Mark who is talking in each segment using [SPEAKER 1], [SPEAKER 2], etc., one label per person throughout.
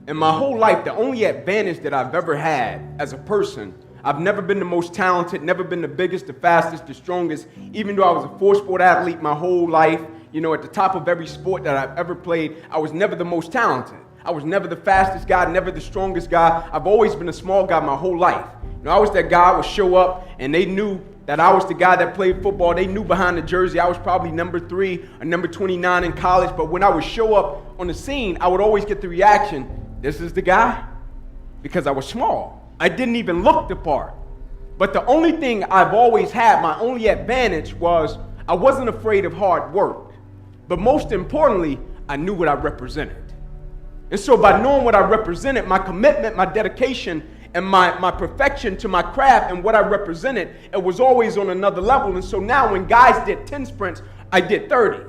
[SPEAKER 1] In my whole life, the only advantage that I've ever had as a person, I've never been the most talented, never been the biggest, the fastest, the strongest, even though I was a four-sport athlete my whole life, at the top of every sport that I've ever played, I was never the most talented. I was never the fastest guy, never the strongest guy. I've always been a small guy my whole life. I was that guy who would show up, and they knew that I was the guy that played football. They knew behind the jersey I was probably number 3 or number 29 in college, but when I would show up on the scene, I would always get the reaction, this is the guy, because I was small. I didn't even look the part. But the only thing I've always had, my only advantage was I wasn't afraid of hard work. But most importantly, I knew what I represented. And so by knowing what I represented, my commitment, my dedication, and my perfection to my craft and what I represented, it was always on another level. And so now when guys did 10 sprints, I did 30.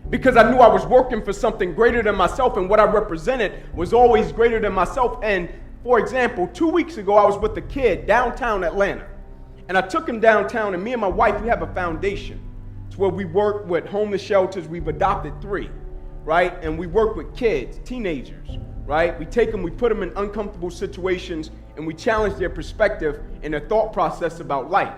[SPEAKER 1] Because I knew I was working for something greater than myself, and what I represented was always greater than myself. And for example, 2 weeks ago, I was with a kid downtown Atlanta. And I took him downtown, and me and my wife, we have a foundation. It's where we work with homeless shelters. We've adopted 3, right? And we work with kids, teenagers, right? We take them, we put them in uncomfortable situations, and we challenge their perspective and their thought process about life.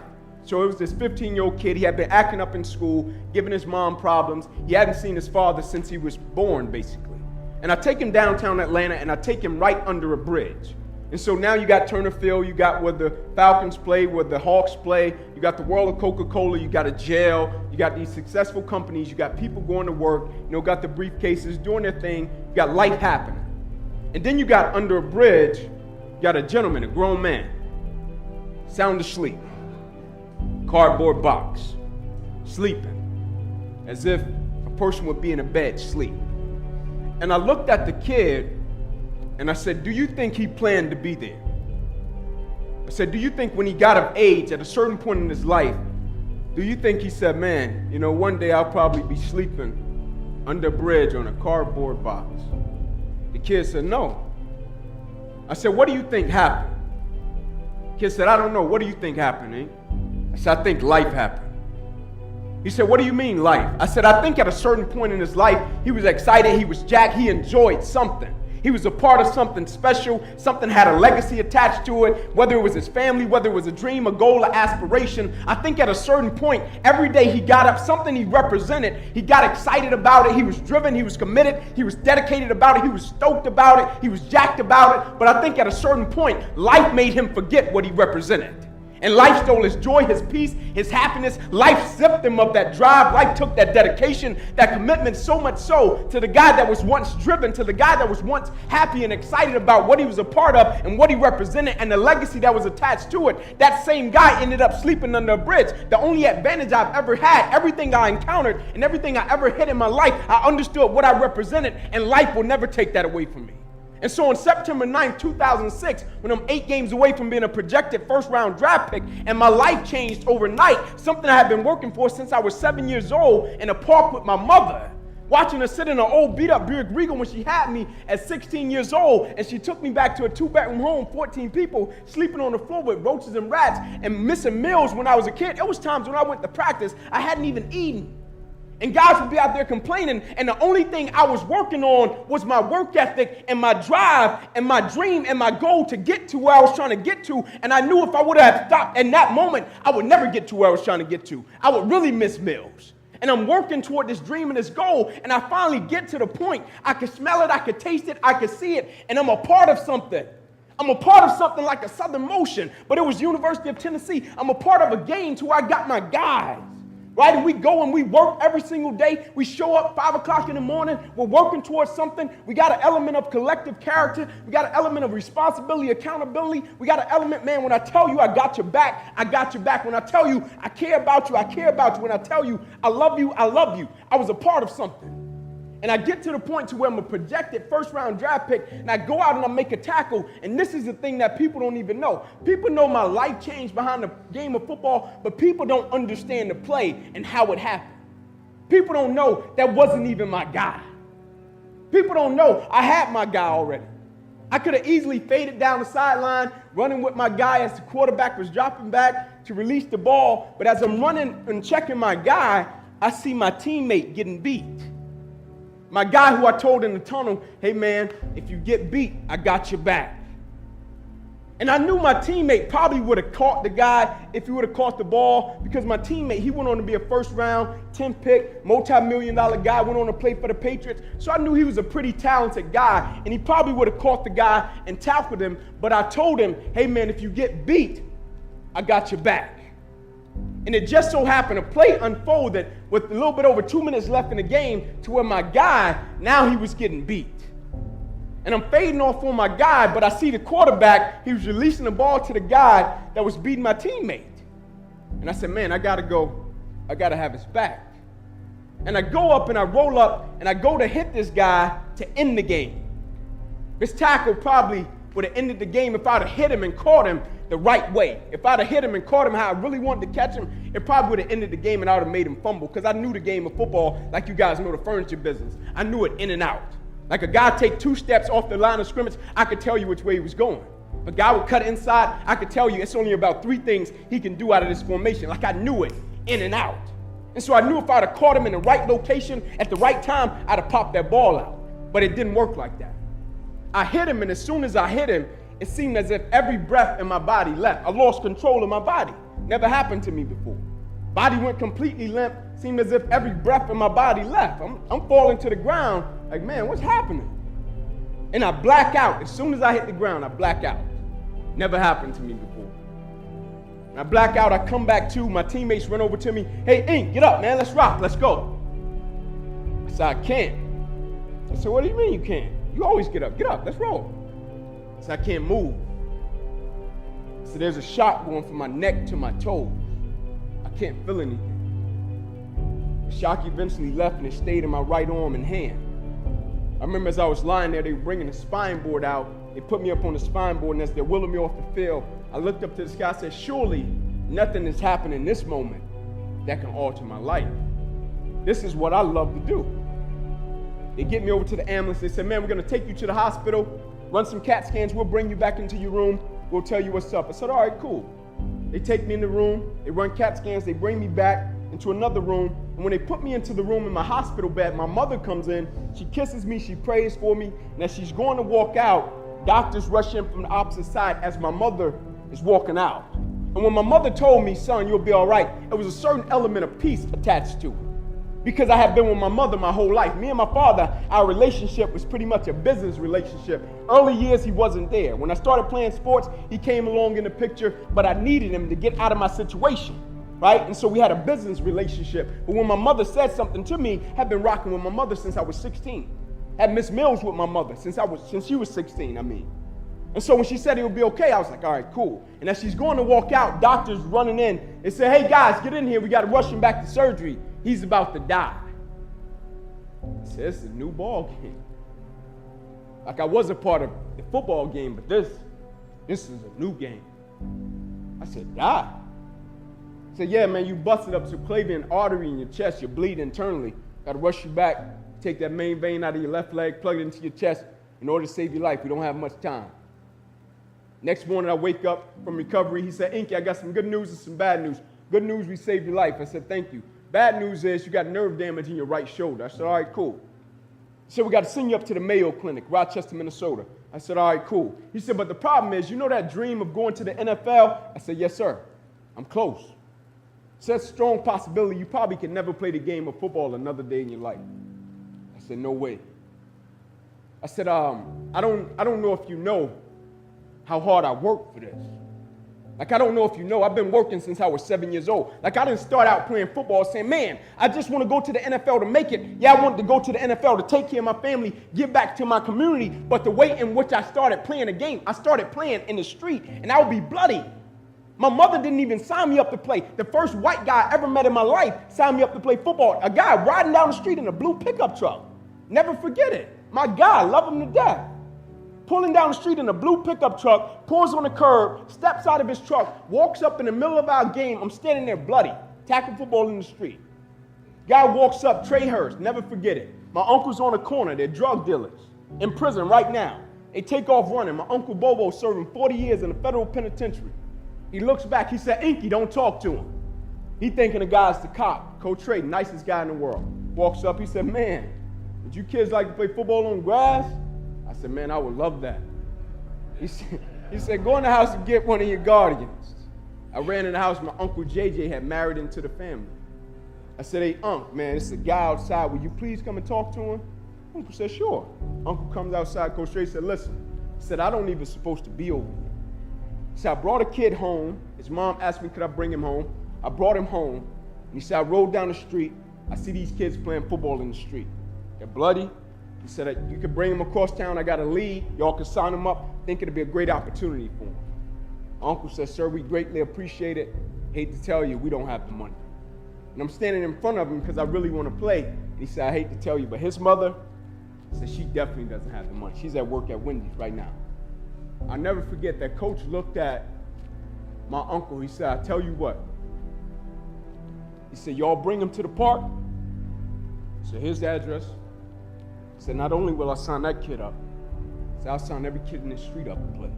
[SPEAKER 1] So it was this 15-year-old kid. He had been acting up in school, giving his mom problems. He hadn't seen his father since he was born, basically. And I take him downtown Atlanta, and I take him right under a bridge. And so now you got Turner Field, you got where the Falcons play, where the Hawks play, you got the world of Coca-Cola, you got a jail, you got these successful companies, you got people going to work, got the briefcases, doing their thing, you got life happening. And then you got under a bridge, you got a gentleman, a grown man, sound asleep, cardboard box, sleeping, as if a person would be in a bed sleep. And I looked at the kid, and I said, do you think he planned to be there? I said, do you think when he got of age at a certain point in his life, do you think he said, man, one day I'll probably be sleeping under a bridge on a cardboard box? The kid said, no. I said, what do you think happened? The kid said, I don't know. What do you think happened, eh? I said, I think life happened. He said, what do you mean life? I said, I think at a certain point in his life, he was excited, he was jacked, he enjoyed something. He was a part of something special, something had a legacy attached to it, whether it was his family, whether it was a dream, a goal, an aspiration. I think at a certain point, every day he got up, something he represented, he got excited about it, he was driven, he was committed, he was dedicated about it, he was stoked about it, he was jacked about it. But I think at a certain point, life made him forget what he represented. And life stole his joy, his peace, his happiness. Life stripped him of that drive. Life took that dedication, that commitment, so much so to the guy that was once driven, to the guy that was once happy and excited about what he was a part of and what he represented and the legacy that was attached to it. That same guy ended up sleeping under a bridge. The only advantage I've ever had, everything I encountered and everything I ever hit in my life, I understood what I represented, and life will never take that away from me. And so on September 9th, 2006, when I'm 8 games away from being a projected first-round draft pick, and my life changed overnight, something I had been working for since I was 7 years old in a park with my mother, watching her sit in an old beat-up Buick Regal when she had me at 16 years old, and she took me back to a 2-bedroom home, 14 people, sleeping on the floor with roaches and rats, and missing meals when I was a kid. There was times when I went to practice, I hadn't even eaten. And guys would be out there complaining, and the only thing I was working on was my work ethic and my drive and my dream and my goal to get to where I was trying to get to. And I knew if I would have stopped in that moment, I would never get to where I was trying to get to. I would really miss meals. And I'm working toward this dream and this goal, and I finally get to the point. I could smell it, I could taste it, I could see it, and I'm a part of something. I'm a part of something like a Southern Motion, but it was University of Tennessee. I'm a part of a game to where I got my guys. Right? And we go and we work every single day. We show up 5 o'clock in the morning. We're working towards something. We got an element of collective character. We got an element of responsibility, accountability. We got an element, man, when I tell you I got your back, I got your back. When I tell you I care about you, I care about you. When I tell you I love you, I love you. I was a part of something. And I get to the point to where I'm a projected first-round draft pick, and I go out and I make a tackle, and this is the thing that people don't even know. People know my life changed behind the game of football, but people don't understand the play and how it happened. People don't know that wasn't even my guy. People don't know I had my guy already. I could have easily faded down the sideline, running with my guy as the quarterback was dropping back to release the ball, but as I'm running and checking my guy, I see my teammate getting beat. My guy who I told in the tunnel, hey man, if you get beat, I got your back. And I knew my teammate probably would have caught the guy if he would have caught the ball, because my teammate, he went on to be a first round, 10th pick, multi-million-dollar guy, went on to play for the Patriots. So I knew he was a pretty talented guy, and he probably would have caught the guy and tackled him. But I told him, hey man, if you get beat, I got your back. And it just so happened, a play unfolded with a little bit over 2 minutes left in the game to where my guy, now he was getting beat. And I'm fading off on my guy, but I see the quarterback, he was releasing the ball to the guy that was beating my teammate. And I said, man, I gotta have his back. And I go up and I roll up and I go to hit this guy to end the game. This tackle probably would have ended the game if I'd have hit him and caught him the right way. If I'd have hit him and caught him how I really wanted to catch him, it probably would have ended the game and I would have made him fumble, because I knew the game of football like you guys know the furniture business. I knew it in and out. Like a guy take 2 steps off the line of scrimmage, I could tell you which way he was going. If a guy would cut inside, I could tell you it's only about 3 things he can do out of this formation. Like I knew it in and out. And so I knew if I'd have caught him in the right location at the right time, I'd have popped that ball out. But it didn't work like that. I hit him, and as soon as I hit him, it seemed as if every breath in my body left. I lost control of my body. Never happened to me before. Body went completely limp. Seemed as if every breath in my body left. I'm falling to the ground like, man, what's happening? And I black out. As soon as I hit the ground, I black out. Never happened to me before. And I black out, I come back to, my teammates run over to me. Hey, Ink, get up, man, let's rock, let's go. I said, I can't. I said, what do you mean you can't? You always get up, let's roll. I said, I can't move. I said, there's a shock going from my neck to my toes. I can't feel anything. The shock eventually left and it stayed in my right arm and hand. I remember as I was lying there, they were bringing the spine board out. They put me up on the spine board, and as they're wheeling me off the field, I looked up to the sky and said, surely nothing has happened in this moment that can alter my life. This is what I love to do. They get me over to the ambulance. They said, man, we're going to take you to the hospital, run some CAT scans. We'll bring you back into your room. We'll tell you what's up. I said, all right, cool. They take me in the room. They run CAT scans. They bring me back into another room. And when they put me into the room in my hospital bed, my mother comes in. She kisses me. She prays for me. And as she's going to walk out, doctors rush in from the opposite side as my mother is walking out. And when my mother told me, son, you'll be all right, there was a certain element of peace attached to it. Because I had been with my mother my whole life. Me and my father, our relationship was pretty much a business relationship. Early years, he wasn't there. When I started playing sports, he came along in the picture, but I needed him to get out of my situation, right? And so we had a business relationship. But when my mother said something to me, I had been rocking with my mother since I was 16. Had Miss Mills with my mother since she was 16, And so when she said it would be okay, I was like, all right, cool. And as she's going to walk out, doctors running in, they say, hey guys, get in here. We got to rush him back to surgery. He's about to die. I said, it's a new ball game. Like I was a part of the football game, but this is a new game. I said, die? I said, yeah, man, you busted up subclavian artery in your chest. You're bleeding internally. Got to rush you back, take that main vein out of your left leg, plug it into your chest in order to save your life. We don't have much time. Next morning, I wake up from recovery. He said, Inky, I got some good news and some bad news. Good news, we saved your life. I said, thank you. Bad news is you got nerve damage in your right shoulder. I said, all right, cool. He said, we got to send you up to the Mayo Clinic, Rochester, Minnesota. I said, all right, cool. He said, but the problem is, you know that dream of going to the NFL? I said, yes, sir. I'm close. He said, strong possibility you probably can never play the game of football another day in your life. I said, no way. I said, I don't know if you know how hard I worked for this. Like, I don't know if you know, I've been working since I was 7 years old. Like, I didn't start out playing football saying, man, I just want to go to the NFL to make it. Yeah, I wanted to go to the NFL to take care of my family, give back to my community. But the way in which I started playing the game, I started playing in the street, and I would be bloody. My mother didn't even sign me up to play. The first white guy I ever met in my life signed me up to play football. A guy riding down the street in a blue pickup truck. Never forget it. My guy, love him to death. Pulling down the street in a blue pickup truck, pulls on the curb, steps out of his truck, walks up in the middle of our game. I'm standing there bloody, tackling football in the street. Guy walks up, Trey Hurst, never forget it. My uncle's on the corner, they're drug dealers, in prison right now. They take off running. My Uncle Bobo serving 40 years in a federal penitentiary. He looks back, he said, Inky, don't talk to him. He thinking the guy's the cop. Coach Trey, nicest guy in the world. Walks up, he said, man, Would you kids like to play football on grass? I said, man, I would love that. He said, go in the house and get one of your guardians. I ran in the house, my Uncle JJ had married into the family. I said, hey, Unc, man, it's a guy outside. Will you please come and talk to him? Uncle said, sure. Uncle comes outside, goes straight, said, listen. He said, I don't even supposed to be over here. He said, I brought a kid home. His mom asked me, could I bring him home? I brought him home. And he said, I rode down the street. I see these kids playing football in the street. They're bloody. He said, you could bring them across town. I got a lead. Y'all can sign them up. Think it'd be a great opportunity for them. My uncle said, sir, we greatly appreciate it. Hate to tell you, we don't have the money. And I'm standing in front of him because I really want to play. And he said, I hate to tell you, but his mother said she definitely doesn't have the money. She's at work at Wendy's right now. I'll never forget that coach looked at my uncle. He said, I tell you what. He said, y'all bring him to the park. So here's the address. He said, not only will I sign that kid up, he said, I'll sign every kid in this street up and play.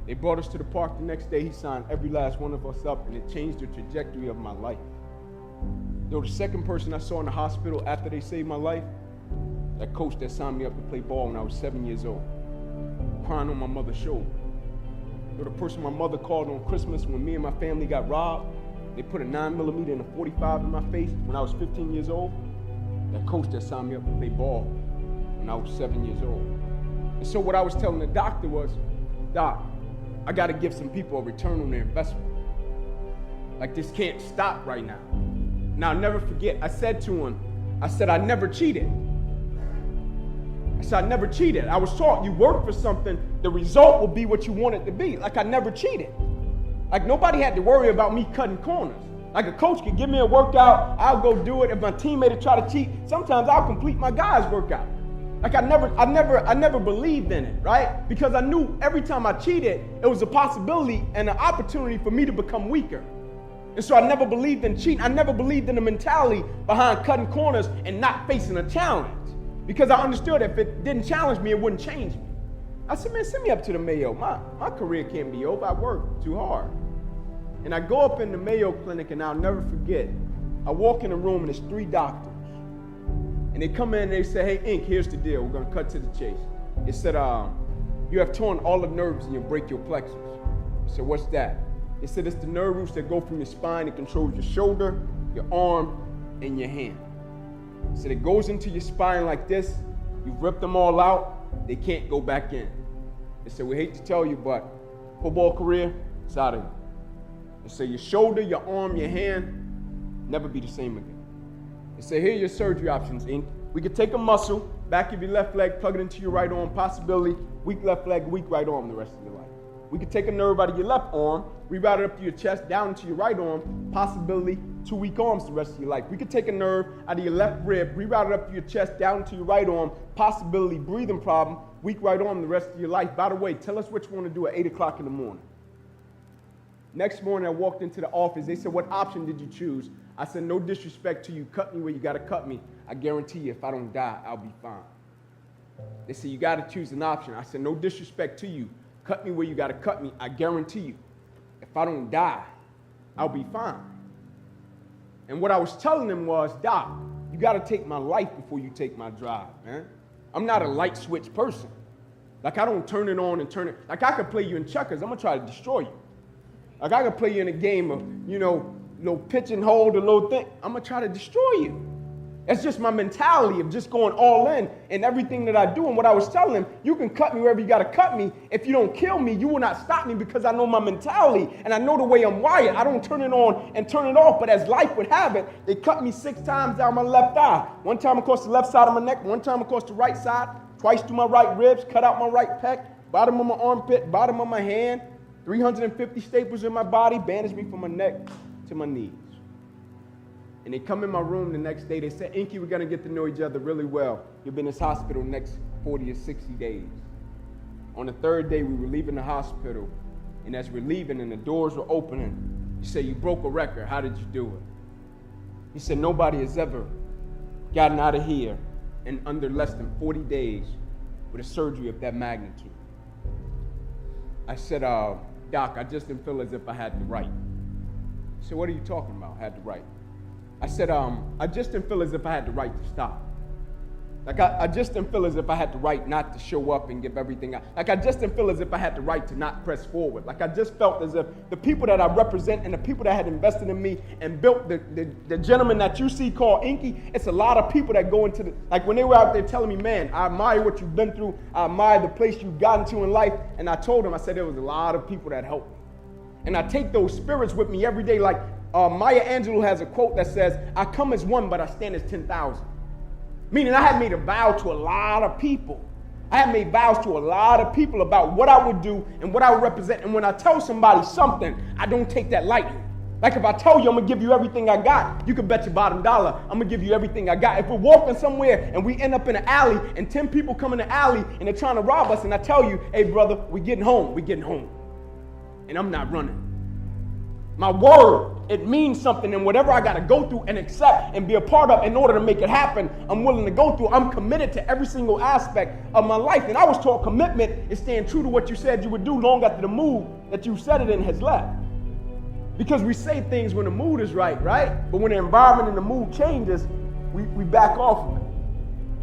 [SPEAKER 1] They brought us to the park the next day. He signed every last one of us up, and it changed the trajectory of my life. You know, the second person I saw in the hospital after they saved my life, that coach that signed me up to play ball when I was 7 years old, crying on my mother's shoulder. You know, the person my mother called on Christmas when me and my family got robbed, they put a 9mm and a 45 in my face when I was 15 years old. That coach that signed me up to play ball when I was 7 years old. And so what I was telling the doctor was, Doc, I got to give some people a return on their investment. Like, this can't stop right now. Now, I'll never forget, I said to him, I said, I never cheated. I said, I never cheated. I was taught you work for something, the result will be what you want it to be. Like, I never cheated. Like, nobody had to worry about me cutting corners. Like, a coach could give me a workout, I'll go do it. If my teammate would try to cheat, sometimes I'll complete my guy's workout. Like, I never believed in it, right? Because I knew every time I cheated, it was a possibility and an opportunity for me to become weaker. And so I never believed in cheating. I never believed in the mentality behind cutting corners and not facing a challenge. Because I understood if it didn't challenge me, it wouldn't change me. I said, man, send me up to the Mayo. My career can't be over. I worked too hard. And I go up in the Mayo Clinic, and I'll never forget. I walk in the room, and there's 3 doctors. And they come in and they say, hey, Ink, here's the deal. We're going to cut to the chase. It said, you have torn all the nerves in your brachial plexus. I said, what's that? It said, it's the nerve roots that go from your spine and controls your shoulder, your arm, and your hand. It said, it goes into your spine like this. You've ripped them all out. They can't go back in. It said, we hate to tell you, but football career, it's out of you. It said, your shoulder, your arm, your hand, never be the same again. They say, here are your surgery options, Ink. We could take a muscle, back of your left leg, plug it into your right arm, possibility, weak left leg, weak right arm the rest of your life. We could take a nerve out of your left arm, reroute it up to your chest, down into your right arm, possibility, 2 weak arms the rest of your life. We could take a nerve out of your left rib, reroute it up to your chest, down into your right arm, possibility, breathing problem, weak right arm the rest of your life. By the way, tell us what you want to do at 8 o'clock in the morning. Next morning, I walked into the office. They said, what option did you choose? I said, no disrespect to you. Cut me where you got to cut me. I guarantee you, if I don't die, I'll be fine. They said, you got to choose an option. I said, no disrespect to you. Cut me where you got to cut me. I guarantee you, if I don't die, I'll be fine. And what I was telling them was, Doc, you got to take my life before you take my drive, man. I'm not a light switch person. Like, I don't turn it on and turn it. Like, I could play you in checkers. I'm going to try to destroy you. Like, I could play you in a game of, little pitch and hold, a little thing. I'm going to try to destroy you. That's just my mentality of just going all in everything that I do. And what I was telling him, you can cut me wherever you got to cut me. If you don't kill me, you will not stop me because I know my mentality and I know the way I'm wired. I don't turn it on and turn it off. But as life would have it, they cut me 6 times down my left thigh. 1 time across the left side of my neck, 1 time across the right side, twice through my right ribs, cut out my right pec, bottom of my armpit, bottom of my hand, 350 staples in my body, bandaged me from my neck to my knees. And they come in my room the next day. They said, Inky, we're going to get to know each other really well. You'll be in this hospital next 40 or 60 days. On the 3rd day, we were leaving the hospital. And as we're leaving and the doors were opening, he said, you broke a record. How did you do it? He said, nobody has ever gotten out of here in under less than 40 days with a surgery of that magnitude. I said, Doc, I just didn't feel as if I had the right. He said, what are you talking about, had the right? I said, I just didn't feel as if I had the right to stop. Like I just didn't feel as if I had the right not to show up and give everything out. Like I just didn't feel as if I had the right to not press forward. Like I just felt as if the people that I represent and the people that had invested in me and built the gentleman that you see called Inky, it's a lot of people that go into the, like when they were out there telling me, man, I admire what you've been through. I admire the place you've gotten to in life. And I told them, I said, there was a lot of people that helped me. And I take those spirits with me every day. Like Maya Angelou has a quote that says, I come as one, but I stand as 10,000. Meaning I had made a vow to a lot of people. I had made vows to a lot of people about what I would do and what I would represent. And when I tell somebody something, I don't take that lightly. Like if I tell you I'm going to give you everything I got, you can bet your bottom dollar I'm going to give you everything I got. If we're walking somewhere and we end up in an alley and 10 people come in the alley and they're trying to rob us and I tell you, hey brother, we're getting home. And I'm not running. My word, it means something, and whatever I got to go through and accept and be a part of in order to make it happen, I'm willing to go through. I'm committed to every single aspect of my life. And I was taught commitment is staying true to what you said you would do long after the mood that you said it in has left. Because we say things when the mood is right? But when the environment and the mood changes, we back off of it.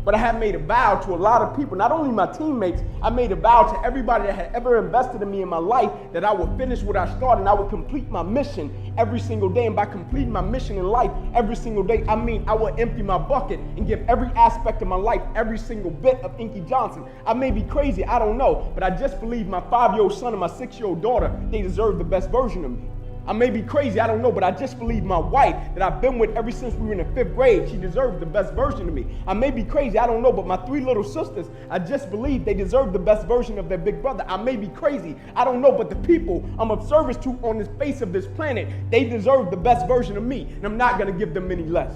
[SPEAKER 1] But I have made a vow to a lot of people, not only my teammates, I made a vow to everybody that had ever invested in me in my life that I would finish what I started and I would complete my mission every single day. And by completing my mission in life every single day, I mean I will empty my bucket and give every aspect of my life, every single bit of Inky Johnson. I may be crazy, I don't know, but I just believe my 5-year-old son and my 6-year-old daughter, they deserve the best version of me. I may be crazy, I don't know, but I just believe my wife that I've been with ever since we were in the 5th grade, she deserves the best version of me. I may be crazy, I don't know, but my 3 little sisters, I just believe they deserve the best version of their big brother. I may be crazy, I don't know, but the people I'm of service to on the face of this planet, they deserve the best version of me, and I'm not going to give them any less.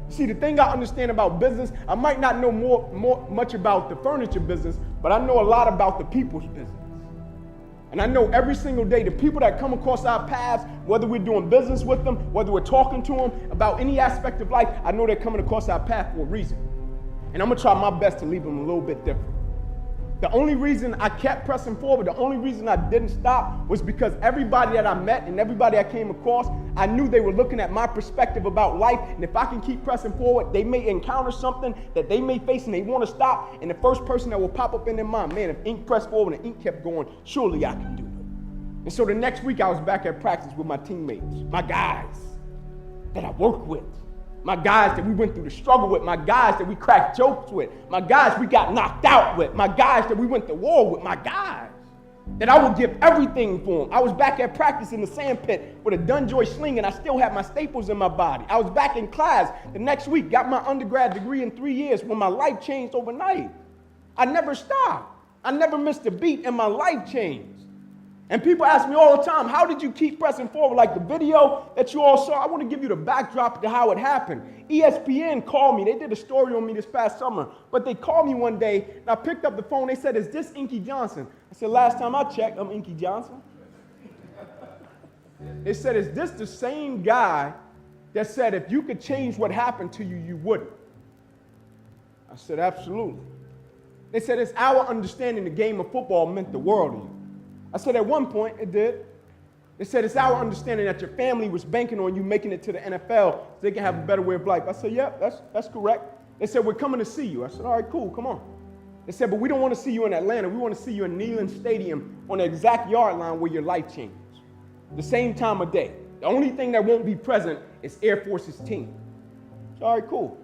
[SPEAKER 1] See, the thing I understand about business, I might not know much about the furniture business, but I know a lot about the people's business. And I know every single day the people that come across our paths, whether we're doing business with them, whether we're talking to them about any aspect of life, I know they're coming across our path for a reason. And I'm going to try my best to leave them a little bit different. The only reason I kept pressing forward, the only reason I didn't stop was because everybody that I met and everybody I came across, I knew they were looking at my perspective about life. And if I can keep pressing forward, they may encounter something that they may face and they want to stop. And the first person that will pop up in their mind, man, if Ink pressed forward and Ink kept going, surely I can do it. And so the next week I was back at practice with my teammates, my guys that I work with. My guys that we went through the struggle with, my guys that we cracked jokes with, my guys we got knocked out with, my guys that we went to war with, my guys that I would give everything for them. I was back at practice in the sand pit with a Dunjoy sling and I still had my staples in my body. I was back in class the next week, got my undergrad degree in 3 years when my life changed overnight. I never stopped. I never missed a beat and my life changed. And people ask me all the time, how did you keep pressing forward? Like the video that you all saw, I want to give you the backdrop to how it happened. ESPN called me. They did a story on me this past summer. But they called me one day, and I picked up the phone. They said, is this Inky Johnson? I said, last time I checked, I'm Inky Johnson. They said, is this the same guy that said if you could change what happened to you, you wouldn't? I said, absolutely. They said, it's our understanding the game of football meant the world to you. I said, at one point, it did. They said, it's our understanding that your family was banking on you making it to the NFL so they can have a better way of life. I said, yeah, that's correct. They said, we're coming to see you. I said, all right, cool, come on. They said, but we don't want to see you in Atlanta. We want to see you in Neyland Stadium on the exact yard line where your life changes. The same time of day. The only thing that won't be present is Air Force's team. So, all right, cool.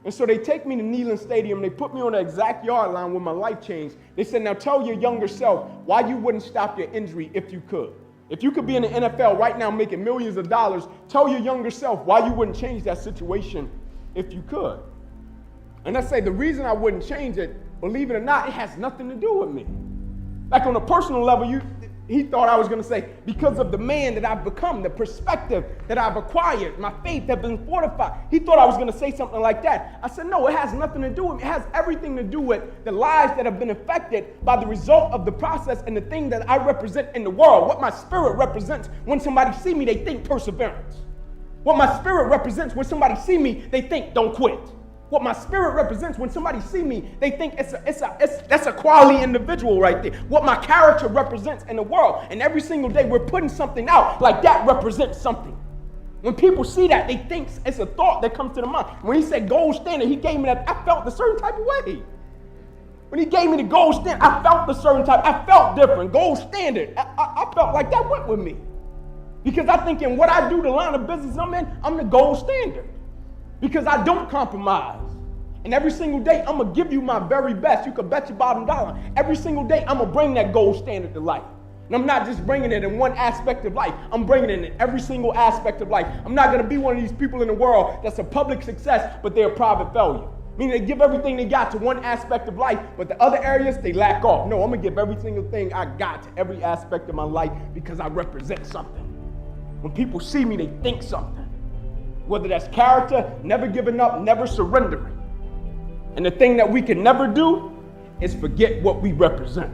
[SPEAKER 1] And so they take me to Neyland Stadium, they put me on the exact yard line where my life changed. They said, now tell your younger self why you wouldn't stop your injury if you could. If you could be in the NFL right now making millions of dollars, tell your younger self why you wouldn't change that situation if you could. And I say the reason I wouldn't change it, believe it or not, it has nothing to do with me. Like on a personal level, he thought I was going to say, because of the man that I've become, the perspective that I've acquired, my faith has been fortified. He thought I was going to say something like that. I said, no, it has nothing to do with me. It has everything to do with the lives that have been affected by the result of the process and the thing that I represent in the world. What my spirit represents when somebody see me, they think perseverance. What my spirit represents when somebody see me, they think don't quit. What my spirit represents when somebody see me, they think that's a quality individual right there. What my character represents in the world. And every single day we're putting something out like that represents something. When people see that, they think it's a thought that comes to the mind. When he said gold standard, he gave me that. I felt a certain type of way. When he gave me the gold standard, I felt a certain type. I felt different. Gold standard. I felt like that went with me. Because I think in what I do, the line of business I'm in, I'm the gold standard. Because I don't compromise. And every single day, I'm going to give you my very best. You can bet your bottom dollar. Every single day, I'm going to bring that gold standard to life. And I'm not just bringing it in one aspect of life. I'm bringing it in every single aspect of life. I'm not going to be one of these people in the world that's a public success, but they're a private failure. Meaning they give everything they got to one aspect of life, but the other areas, they lack off. No, I'm going to give every single thing I got to every aspect of my life because I represent something. When people see me, they think something. Whether that's character, never giving up, never surrendering. And the thing that we can never do is forget what we represent.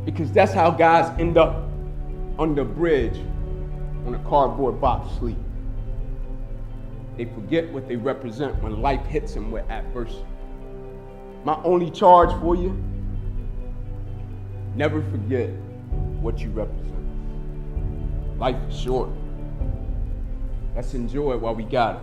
[SPEAKER 1] Because that's how guys end up on the bridge on a cardboard box sleep. They forget what they represent when life hits them with adversity. My only charge for you, never forget what you represent. Life is short. Let's enjoy it while we got it.